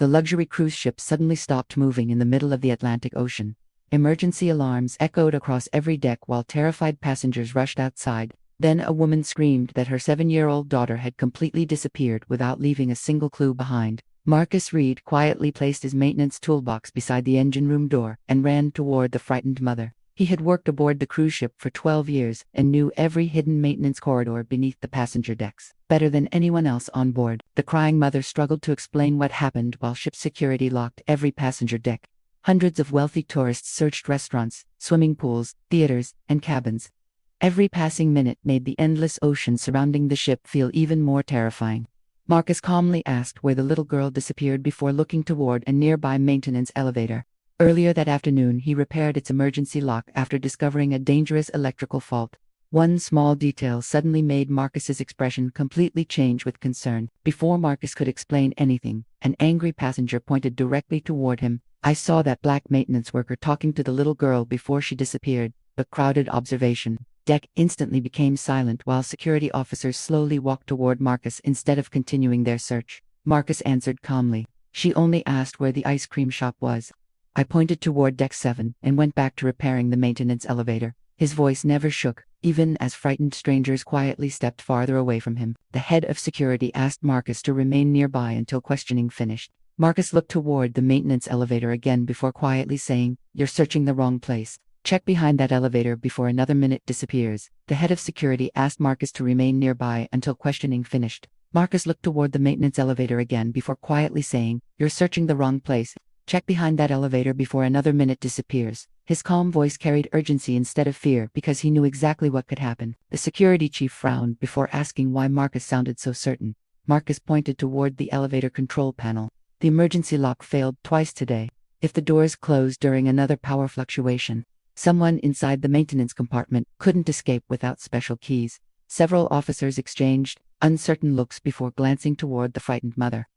the luxury cruise ship suddenly stopped moving in the middle of the Atlantic Ocean. Emergency alarms echoed across every deck while terrified passengers rushed outside. Then a woman screamed that her 7-year-old daughter had completely disappeared without leaving a single clue behind. Marcus Reed quietly placed his maintenance toolbox beside the engine room door and ran toward the frightened mother. He had worked aboard the cruise ship for 12 years and knew every hidden maintenance corridor beneath the passenger decks better than anyone else on board. The crying mother struggled to explain what happened while ship security locked every passenger deck. Hundreds of wealthy tourists searched restaurants, swimming pools, theaters, and cabins. Every passing minute made the endless ocean surrounding the ship feel even more terrifying. Marcus calmly asked where the little girl disappeared before looking toward a nearby maintenance elevator. Earlier that afternoon, he repaired its emergency lock after discovering a dangerous electrical fault. One small detail suddenly made Marcus's expression completely change with concern. Before Marcus could explain anything, an angry passenger pointed directly toward him. "I saw that black maintenance worker talking to the little girl before she disappeared." The crowded observation deck instantly became silent while security officers slowly walked toward Marcus instead of continuing their search. Marcus answered calmly. "She only asked where the ice cream shop was." I pointed toward Deck 7 and went back to repairing the maintenance elevator. His voice never shook, even as frightened strangers quietly stepped farther away from him. The head of security asked Marcus to remain nearby until questioning finished. Marcus looked toward the maintenance elevator again before quietly saying, "You're searching the wrong place. Check behind that elevator before another minute disappears." The head of security asked Marcus to remain nearby until questioning finished. Marcus looked toward the maintenance elevator again before quietly saying, "You're searching the wrong place. Check behind that elevator before another minute disappears." His calm voice carried urgency instead of fear because he knew exactly what could happen. The security chief frowned before asking why Marcus sounded so certain. Marcus pointed toward the elevator control panel. "The emergency lock failed twice today. If the doors closed during another power fluctuation, someone inside the maintenance compartment couldn't escape without special keys." Several officers exchanged uncertain looks before glancing toward the frightened mother.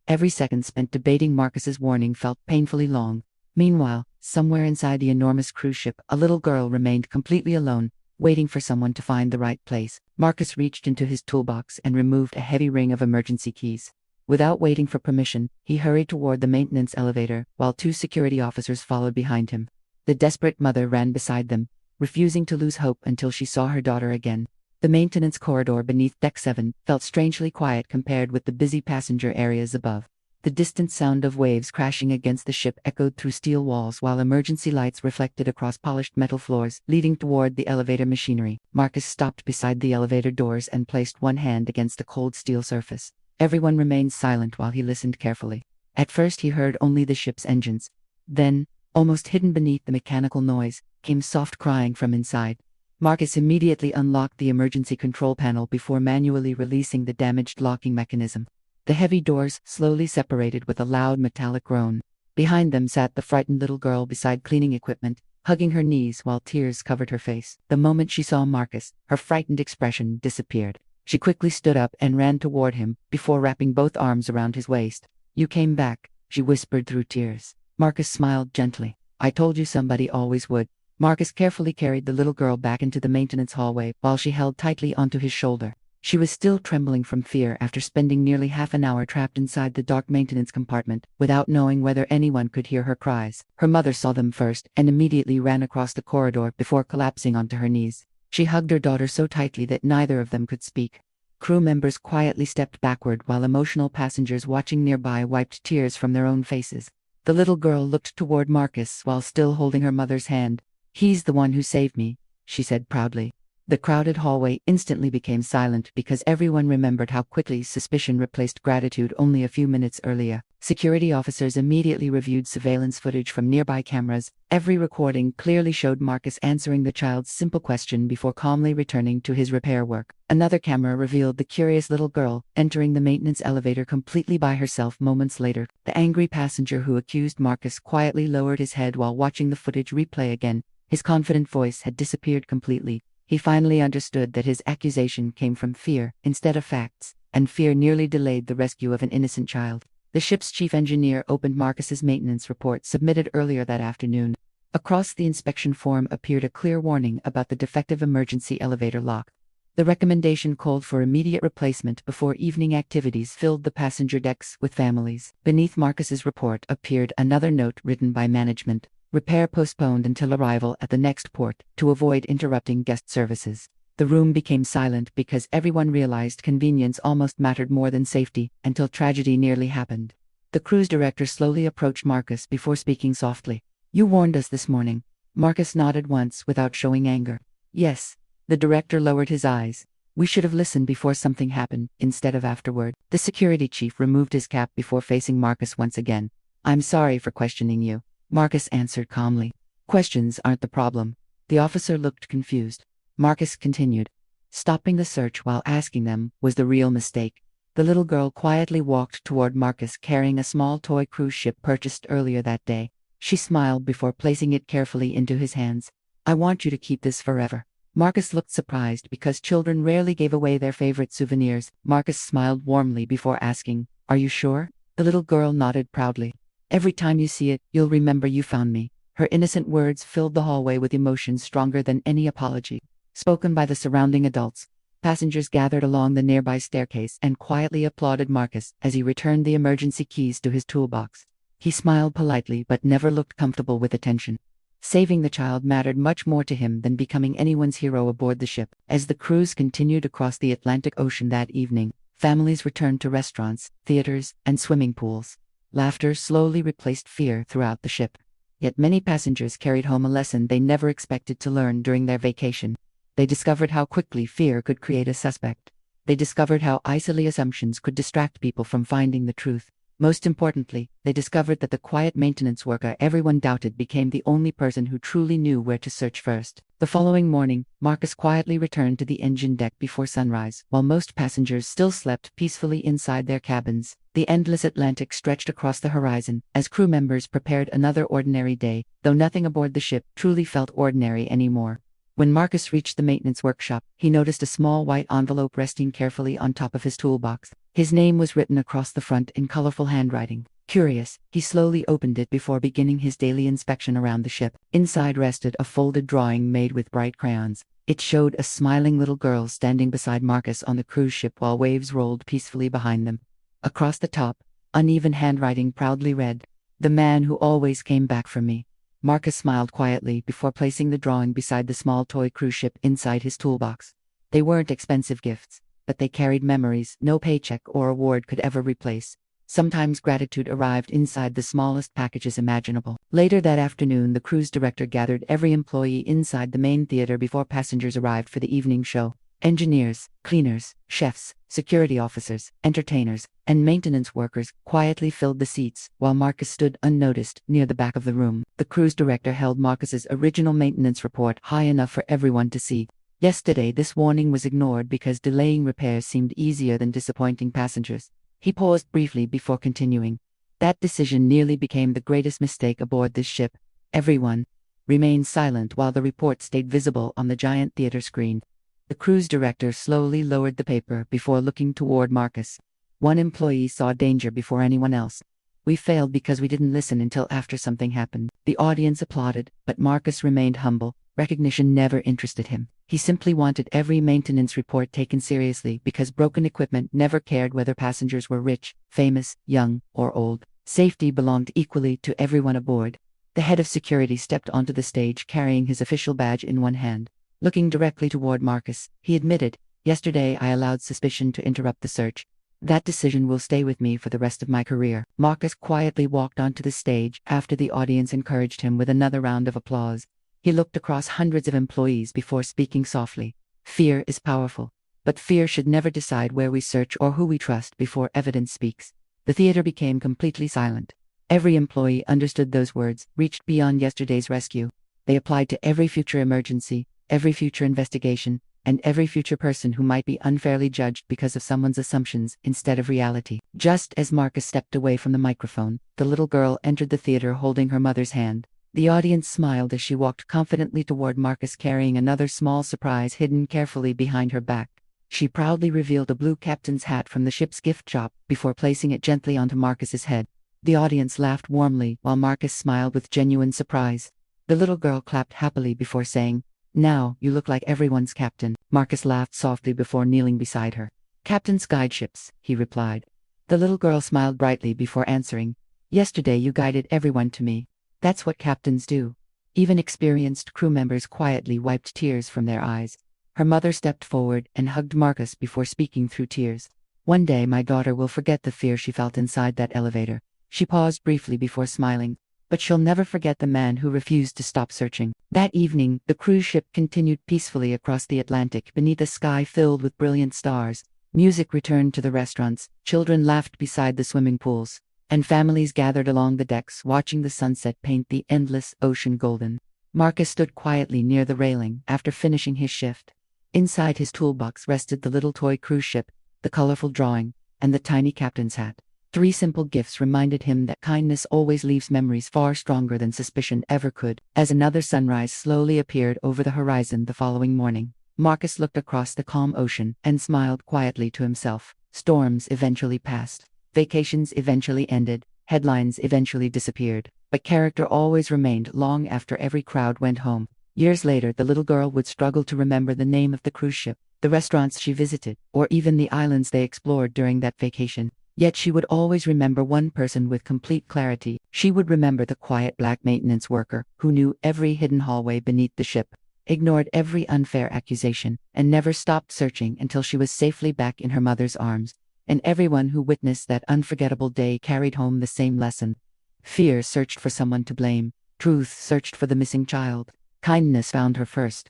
Every second spent debating Marcus's warning felt painfully long. Meanwhile, somewhere inside the enormous cruise ship, a little girl remained completely alone, waiting for someone to find the right place. Marcus reached into his toolbox and removed a heavy ring of emergency keys. Without waiting for permission, he hurried toward the maintenance elevator, while 2 security officers followed behind him. The desperate mother ran beside them, refusing to lose hope until she saw her daughter again. The maintenance corridor beneath Deck 7 felt strangely quiet compared with the busy passenger areas above. The distant sound of waves crashing against the ship echoed through steel walls while emergency lights reflected across polished metal floors, leading toward the elevator machinery. Marcus stopped beside the elevator doors and placed one hand against the cold steel surface. Everyone remained silent while he listened carefully. At first he heard only the ship's engines. Then, almost hidden beneath the mechanical noise, came soft crying from inside. Marcus immediately unlocked the emergency control panel before manually releasing the damaged locking mechanism. The heavy doors slowly separated with a loud metallic groan. Behind them sat the frightened little girl beside cleaning equipment, hugging her knees while tears covered her face. The moment she saw Marcus, her frightened expression disappeared. She quickly stood up and ran toward him, before wrapping both arms around his waist. "You came back," she whispered through tears. Marcus smiled gently. "I told you somebody always would." Marcus carefully carried the little girl back into the maintenance hallway while she held tightly onto his shoulder. She was still trembling from fear after spending nearly half an hour trapped inside the dark maintenance compartment, without knowing whether anyone could hear her cries. Her mother saw them first and immediately ran across the corridor before collapsing onto her knees. She hugged her daughter so tightly that neither of them could speak. Crew members quietly stepped backward while emotional passengers watching nearby wiped tears from their own faces. The little girl looked toward Marcus while still holding her mother's hand. "He's the one who saved me," she said proudly. The crowded hallway instantly became silent because everyone remembered how quickly suspicion replaced gratitude only a few minutes earlier. Security officers immediately reviewed surveillance footage from nearby cameras. Every recording clearly showed Marcus answering the child's simple question before calmly returning to his repair work. Another camera revealed the curious little girl entering the maintenance elevator completely by herself moments later. The angry passenger who accused Marcus quietly lowered his head while watching the footage replay again. His confident voice had disappeared completely. He finally understood that his accusation came from fear instead of facts, and fear nearly delayed the rescue of an innocent child. The ship's chief engineer opened Marcus's maintenance report submitted earlier that afternoon. Across the inspection form appeared a clear warning about the defective emergency elevator lock. The recommendation called for immediate replacement before evening activities filled the passenger decks with families. Beneath Marcus's report appeared another note written by management: repair postponed until arrival at the next port to avoid interrupting guest services. The room became silent because everyone realized convenience almost mattered more than safety until tragedy nearly happened. The cruise director slowly approached Marcus before speaking softly. "You warned us this morning." Marcus nodded once without showing anger. "Yes." The director lowered his eyes. "We should have listened before something happened, instead of afterward." The security chief removed his cap before facing Marcus once again. "I'm sorry for questioning you," Marcus answered calmly. "Questions aren't the problem." The officer looked confused. Marcus continued. "Stopping the search while asking them was the real mistake." The little girl quietly walked toward Marcus carrying a small toy cruise ship purchased earlier that day. She smiled before placing it carefully into his hands. "I want you to keep this forever." Marcus looked surprised because children rarely gave away their favorite souvenirs. Marcus smiled warmly before asking, "Are you sure?" The little girl nodded proudly. "Every time you see it, you'll remember you found me." Her innocent words filled the hallway with emotions stronger than any apology, spoken by the surrounding adults. Passengers gathered along the nearby staircase and quietly applauded Marcus as he returned the emergency keys to his toolbox. He smiled politely but never looked comfortable with attention. Saving the child mattered much more to him than becoming anyone's hero aboard the ship. As the cruise continued across the Atlantic Ocean that evening, families returned to restaurants, theaters, and swimming pools. Laughter slowly replaced fear throughout the ship. Yet many passengers carried home a lesson they never expected to learn during their vacation. They discovered how quickly fear could create a suspect. They discovered how easily assumptions could distract people from finding the truth. Most importantly, they discovered that the quiet maintenance worker everyone doubted became the only person who truly knew where to search first. The following morning, Marcus quietly returned to the engine deck before sunrise, while most passengers still slept peacefully inside their cabins. The endless Atlantic stretched across the horizon as crew members prepared another ordinary day, though nothing aboard the ship truly felt ordinary anymore. When Marcus reached the maintenance workshop, he noticed a small white envelope resting carefully on top of his toolbox. His name was written across the front in colorful handwriting. Curious, he slowly opened it before beginning his daily inspection around the ship. Inside rested a folded drawing made with bright crayons. It showed a smiling little girl standing beside Marcus on the cruise ship while waves rolled peacefully behind them. Across the top, uneven handwriting proudly read, "The man who always came back for me." Marcus smiled quietly before placing the drawing beside the small toy cruise ship inside his toolbox. They weren't expensive gifts, but they carried memories no paycheck or award could ever replace. Sometimes gratitude arrived inside the smallest packages imaginable. Later that afternoon, the cruise director gathered every employee inside the main theater before passengers arrived for the evening show. Engineers, cleaners, chefs, security officers, entertainers, and maintenance workers quietly filled the seats, while Marcus stood unnoticed near the back of the room. The cruise director held Marcus's original maintenance report high enough for everyone to see. Yesterday, this warning was ignored because delaying repairs seemed easier than disappointing passengers. He paused briefly before continuing. That decision nearly became the greatest mistake aboard this ship. Everyone remained silent while the report stayed visible on the giant theater screen. The cruise director slowly lowered the paper before looking toward Marcus. One employee saw danger before anyone else. "We failed because we didn't listen until after something happened." The audience applauded, but Marcus remained humble. Recognition never interested him. He simply wanted every maintenance report taken seriously because broken equipment never cared whether passengers were rich, famous, young, or old. Safety belonged equally to everyone aboard. The head of security stepped onto the stage carrying his official badge in one hand. Looking directly toward Marcus, he admitted, "Yesterday I allowed suspicion to interrupt the search. That decision will stay with me for the rest of my career." Marcus quietly walked onto the stage after the audience encouraged him with another round of applause. He looked across hundreds of employees before speaking softly. "Fear is powerful, but fear should never decide where we search or who we trust before evidence speaks." The theater became completely silent. Every employee understood those words, reached beyond yesterday's rescue. They applied to every future emergency, every future investigation, and every future person who might be unfairly judged because of someone's assumptions instead of reality. Just as Marcus stepped away from the microphone, the little girl entered the theater holding her mother's hand. The audience smiled as she walked confidently toward Marcus carrying another small surprise hidden carefully behind her back. She proudly revealed a blue captain's hat from the ship's gift shop before placing it gently onto Marcus's head. The audience laughed warmly while Marcus smiled with genuine surprise. The little girl clapped happily before saying, Now, you look like everyone's captain. Marcus laughed softly before kneeling beside her. Captains guide ships, he replied. The little girl smiled brightly before answering. Yesterday you guided everyone to me. That's what captains do. Even experienced crew members quietly wiped tears from their eyes. Her mother stepped forward and hugged Marcus before speaking through tears. One day my daughter will forget the fear she felt inside that elevator. She paused briefly before smiling. But she'll never forget the man who refused to stop searching. That evening, the cruise ship continued peacefully across the Atlantic beneath a sky filled with brilliant stars. Music returned to the restaurants, children laughed beside the swimming pools, and families gathered along the decks watching the sunset paint the endless ocean golden. Marcus stood quietly near the railing after finishing his shift. Inside his toolbox rested the little toy cruise ship, the colorful drawing, and the tiny captain's hat. 3 simple gifts reminded him that kindness always leaves memories far stronger than suspicion ever could. As another sunrise slowly appeared over the horizon the following morning, Marcus looked across the calm ocean and smiled quietly to himself. Storms eventually passed. Vacations eventually ended. Headlines eventually disappeared. But character always remained long after every crowd went home. Years later, the little girl would struggle to remember the name of the cruise ship, the restaurants she visited, or even the islands they explored during that vacation. Yet she would always remember one person with complete clarity. She would remember the quiet black maintenance worker who knew every hidden hallway beneath the ship, ignored every unfair accusation, and never stopped searching until she was safely back in her mother's arms. And everyone who witnessed that unforgettable day carried home the same lesson. Fear searched for someone to blame. Truth searched for the missing child. Kindness found her first.